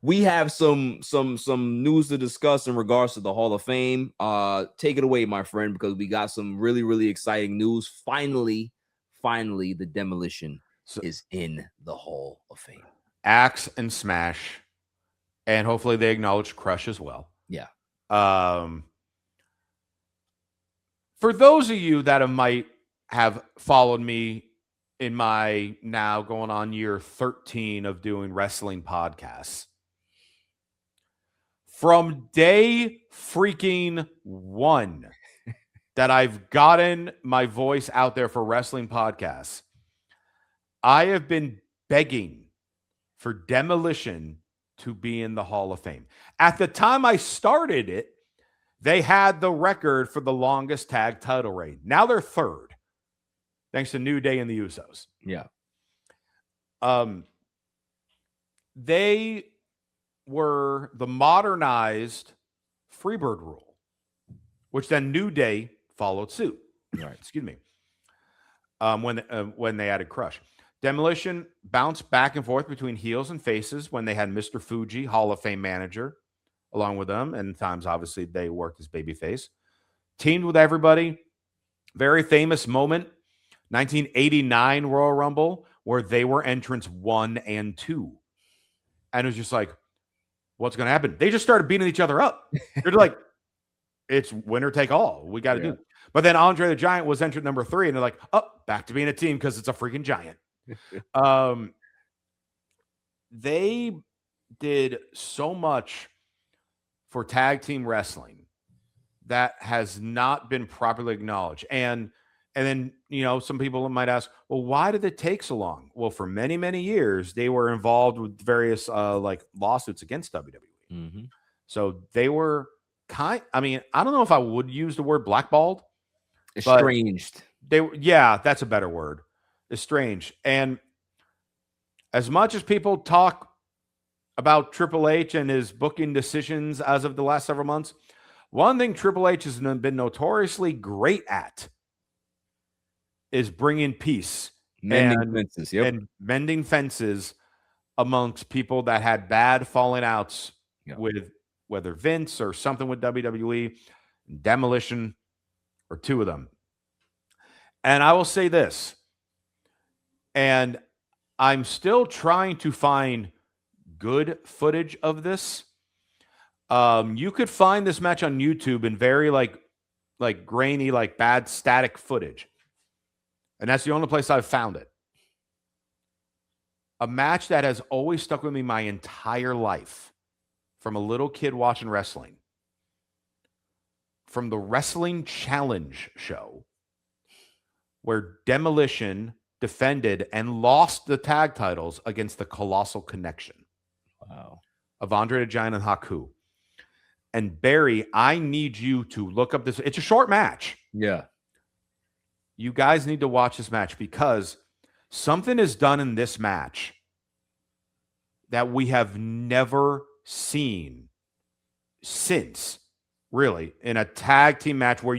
we have some news to discuss in regards to the Hall of Fame. Take it away, my friend, because we got some really exciting news. Finally, the Demolition So is in the Hall of Fame. Axe and Smash, and hopefully they acknowledge Crush as well. Yeah. Um, for those of you that might have followed me in my now going on year 13 of doing wrestling podcasts, from day freaking one that I've gotten my voice out there for wrestling podcasts, I have been begging for Demolition to be in the Hall of Fame. At the time I started it, they had the record for the longest tag title reign. Now they're third, thanks to New Day and the Usos. Yeah. They were the modernized Freebird rule, which then New Day followed suit. Right. Excuse me. When they added Crush. Demolition bounced back and forth between heels and faces when they had Mr. Fuji, Hall of Fame manager, along with them. And times, obviously, they worked as babyface. Teamed with everybody. Very famous moment, 1989 Royal Rumble, where they were entrants 1 and 2. And it was just like, what's going to happen? They just started beating each other up. They're like, it's winner take all. We got to do it. But then Andre the Giant was entrant number 3, and they're like, oh, back to being a team because it's a freaking giant. They did so much for tag team wrestling that has not been properly acknowledged. And then, some people might ask, well, why did it take so long? Well, for many years, they were involved with various lawsuits against WWE. Mm-hmm. So they were I don't know if I would use the word blackballed. Estranged. That's a better word. Estranged. And as much as people talk about Triple H and his booking decisions as of the last several months, one thing Triple H has been notoriously great at is bringing peace and mending fences amongst people that had bad falling outs with whether Vince or something with WWE, Demolition, or two of them. And I will say this, and I'm still trying to find good footage of this. You could find this match on YouTube in very like grainy, like bad static footage. And that's the only place I've found it. A match that has always stuck with me my entire life from a little kid watching wrestling. From the Wrestling Challenge show, where Demolition defended and lost the tag titles against the Colossal Connection. Wow. Of Andre the Giant and Haku. And Barry, I need you to look up this. It's a short match. Yeah. You guys need to watch this match because something is done in this match that we have never seen since, really, in a tag team match where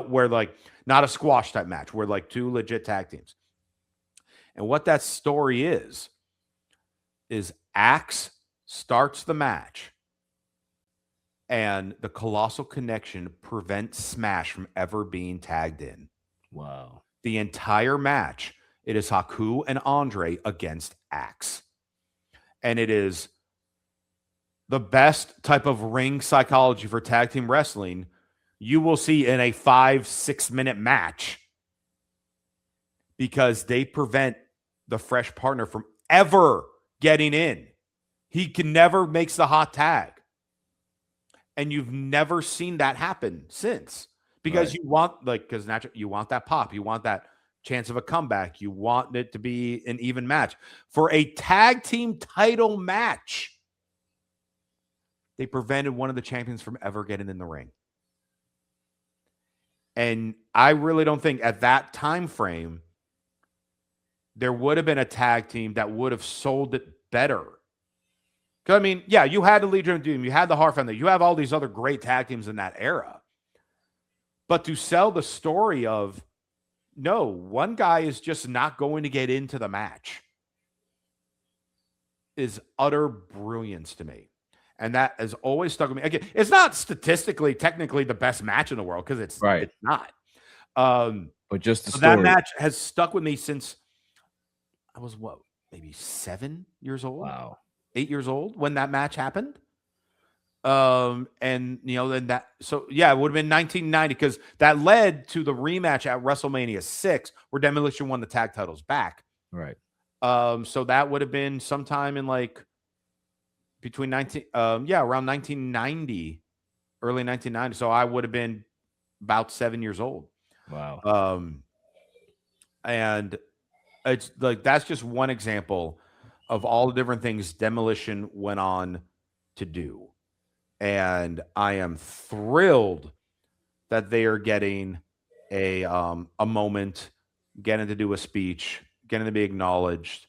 where like not a squash type match, where like two legit tag teams. And what that story is Axe starts the match and the Colossal Connection prevents Smash from ever being tagged in. Wow. The entire match, it is Haku and Andre against Axe. And it is the best type of ring psychology for tag team wrestling you will see in a 5-6 minute match, because they prevent the fresh partner from ever getting in. He can never makes the hot tag. And you've never seen that happen since, because you want you want that pop. You want that chance of a comeback. You want it to be an even match. For a tag team title match, they prevented one of the champions from ever getting in the ring. And I really don't think at that time frame there would have been a tag team that would have sold it better. Because, I mean, yeah, you had the Legion of Doom, you had the Hart family, you have all these other great tag teams in that era. But to sell the story of, no, one guy is just not going to get into the match. is utter brilliance to me. And that has always stuck with me. Again, it's not statistically, technically the best match in the world because it's not. But just the So that story. match has stuck with me since I was maybe 7 years old, Wow. 8 years old when that match happened. And then it would have been 1990 because that led to the rematch at WrestleMania 6 where Demolition won the tag titles back. Right. So that would have been sometime in between around 1990, early 1990. So I would have been about 7 years old. Wow. And it's that's just one example of all the different things Demolition went on to do. And I am thrilled that they are getting a moment, getting to do a speech, getting to be acknowledged,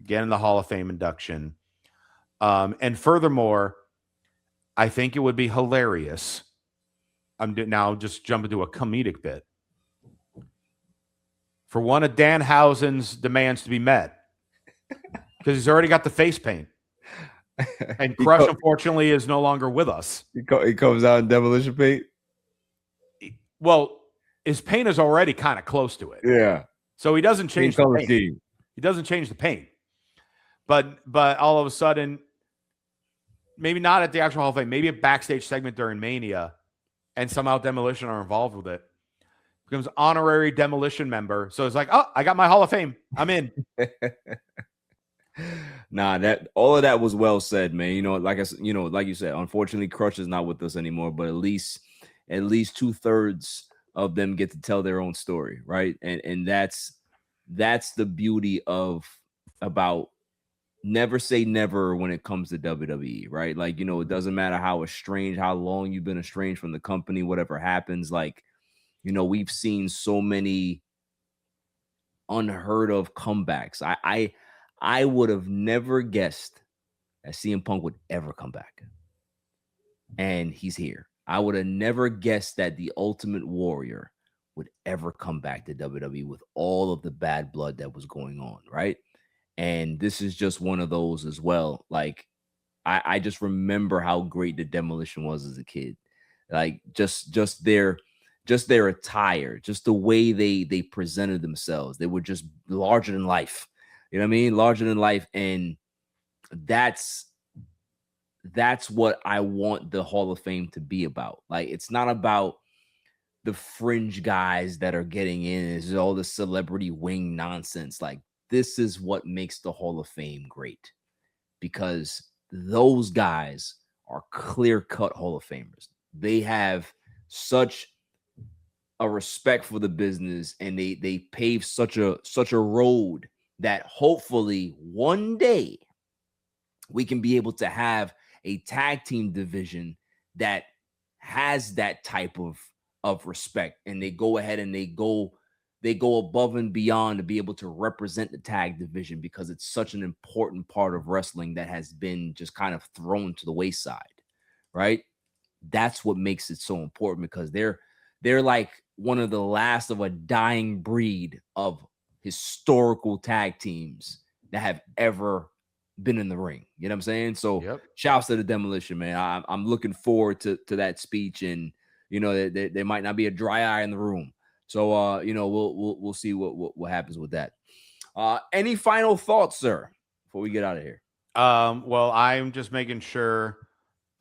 getting the Hall of Fame induction. And furthermore, I think it would be hilarious. I'm now just jumping to a comedic bit. For one of Danhausen's demands to be met, because he's already got the face paint. And Crush, unfortunately, is no longer with us. He comes out in Demolition paint. Well, his paint is already kind of close to it. Yeah. So he doesn't change the paint. He doesn't change the paint. But all of a sudden, maybe not at the actual Hall of Fame, maybe a backstage segment during Mania, and somehow Demolition are involved with it. Becomes honorary Demolition member. So it's like, oh, I got my Hall of Fame. I'm in. Nah, all of that was well said, man. Like you said, unfortunately, Crush is not with us anymore, but at least 2/3 of them get to tell their own story, right? And that's the beauty about never say never when it comes to WWE, right? Like, it doesn't matter how long you've been estranged from the company, whatever happens. Like, we've seen so many unheard of comebacks. I would have never guessed that CM Punk would ever come back. And he's here. I would have never guessed that the Ultimate Warrior would ever come back to WWE with all of the bad blood that was going on, right? And this is just one of those as well. Like, I just remember how great the Demolition was as a kid. Like, just their attire, just the way they presented themselves. They were just larger than life. You know what I mean? Larger than life. And that's what I want the Hall of Fame to be about. Like, it's not about the fringe guys that are getting in. It's all the celebrity wing nonsense. Like, this is what makes the Hall of Fame great, because those guys are clear-cut Hall of Famers. They have such a respect for the business, and they pave such a road that hopefully one day we can be able to have a tag team division that has that type of respect, and they go ahead and they go above and beyond to be able to represent the tag division, because it's such an important part of wrestling that has been just kind of thrown to the wayside, right? That's what makes it so important, because they're like one of the last of a dying breed of historical tag teams that have ever been in the ring. You know what I'm saying? So shouts to the Demolition, man. I'm looking forward to that speech, and there might not be a dry eye in the room. So we'll see what happens with that. Any final thoughts, sir, before we get out of here? Well, I'm just making sure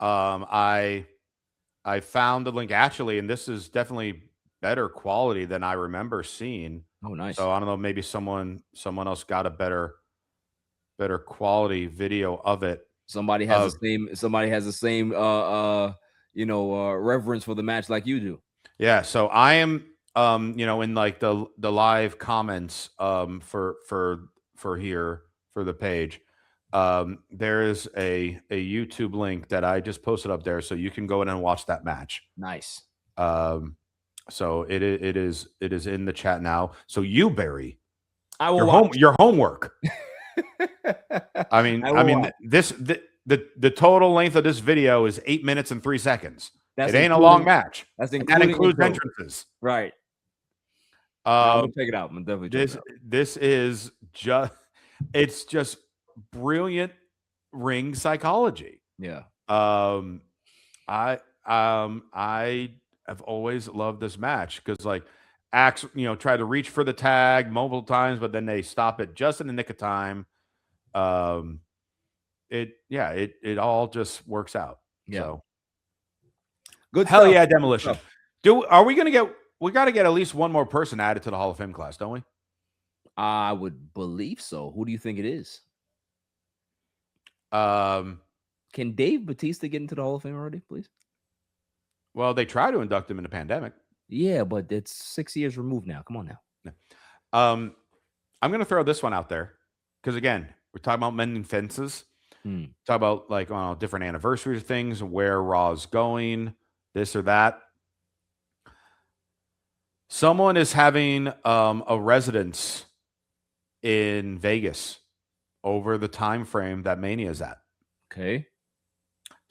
I found the link actually, and this is definitely better quality than I remember seeing. Oh, nice. So I don't know, maybe someone else got a better quality video of it. Somebody has the same reverence for the match like you do. Yeah, so I am in like the live comments for here for the page. There is a YouTube link that I just posted up there, so you can go in and watch that match. Nice. So it is in the chat now. So you, Barry, I will your homework. I mean, the total length of this video is 8 minutes and 3 seconds. It ain't a long match. That includes entrances, right? I'm gonna check it out. I'm definitely check it out. This is just, it's just brilliant ring psychology. Yeah. I have always loved this match because like Axe, tried to reach for the tag multiple times, but then they stop it just in the nick of time. It all just works out. Yeah. So Good hell stuff. yeah, Good Demolition. stuff. Are we gonna get? We got to get at least one more person added to the Hall of Fame class, don't we? I would believe so. Who do you think it is? Um, Can Dave Batista get into the Hall of Fame already, please? well, they try to induct him in the pandemic. Yeah, but it's 6 years removed now. Come on now. I'm gonna throw this one out there because again, we're talking about mending fences. Talk about like different anniversaries of things, where Raw's going, this or that. Someone is having a residence in Vegas over the time frame that Mania is at. Okay.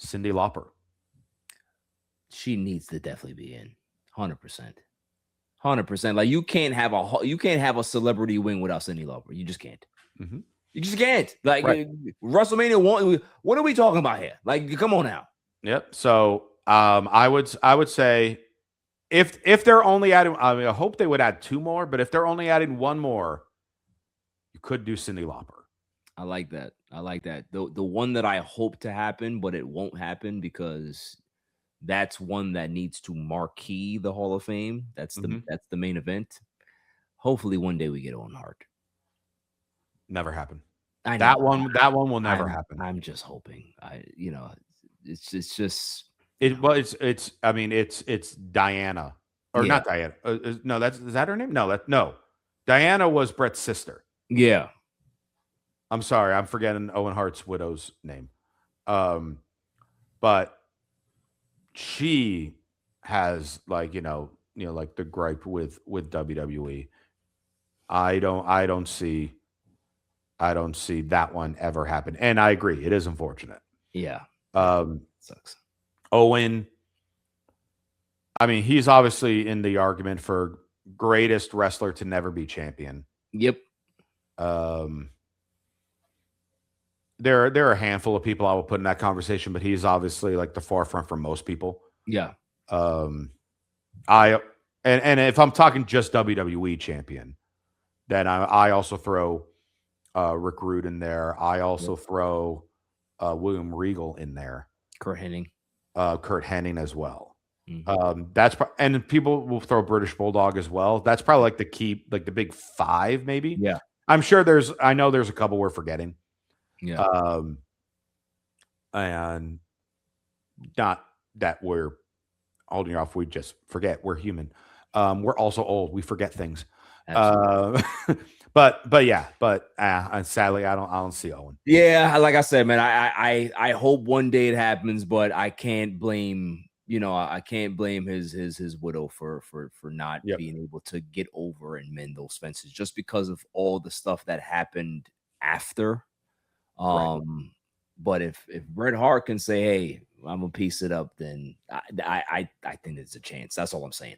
Cyndi Lauper. She needs to definitely be in. 100%. 100%. Like you can't have a celebrity wing without Cyndi Lauper. You just can't. Mm-hmm. You just can't. Like right. WrestleMania 1. What are we talking about here? Like, come on now. Yep. So I would say if they're only adding, I hope they would add 2 more, but if they're only adding 1 more, you could do Cyndi Lauper. I like that. The one that I hope to happen, but it won't happen because that's one that needs to marquee the Hall of Fame. That's the main event. Hopefully one day we get Owen Hart. Never happen. I know. That one will never happen. I'm just hoping. It's just it's Diana. Or not Diana. No, is that her name? No. Diana was Brett's sister. Yeah. I'm sorry, I'm forgetting Owen Hart's widow's name. But she has like like the gripe with WWE. I don't see that one ever happen. And I agree, it is unfortunate. Yeah. Sucks. Owen, he's obviously in the argument for greatest wrestler to never be champion. Yep. There are a handful of people I will put in that conversation, but he's obviously like the forefront for most people. Yeah. And if I'm talking just WWE champion, then I also throw Rick Rude in there. I also throw William Regal in there. Kurt Hennig as well. And people will throw British Bulldog as well. That's probably like the key, like the big 5, maybe. Yeah. I'm sure I know there's a couple we're forgetting. Yeah. And not that we're holding you off. We just forget. We're human. We're also old. We forget things. But sadly, I don't see Owen. Yeah, like I said, man, I hope one day it happens, but I can't blame I can't blame his widow for not being able to get over and mend those fences just because of all the stuff that happened after. Right. But if Bret Hart can say, "Hey, I'm gonna piece it up," then I think there's a chance. That's all I'm saying.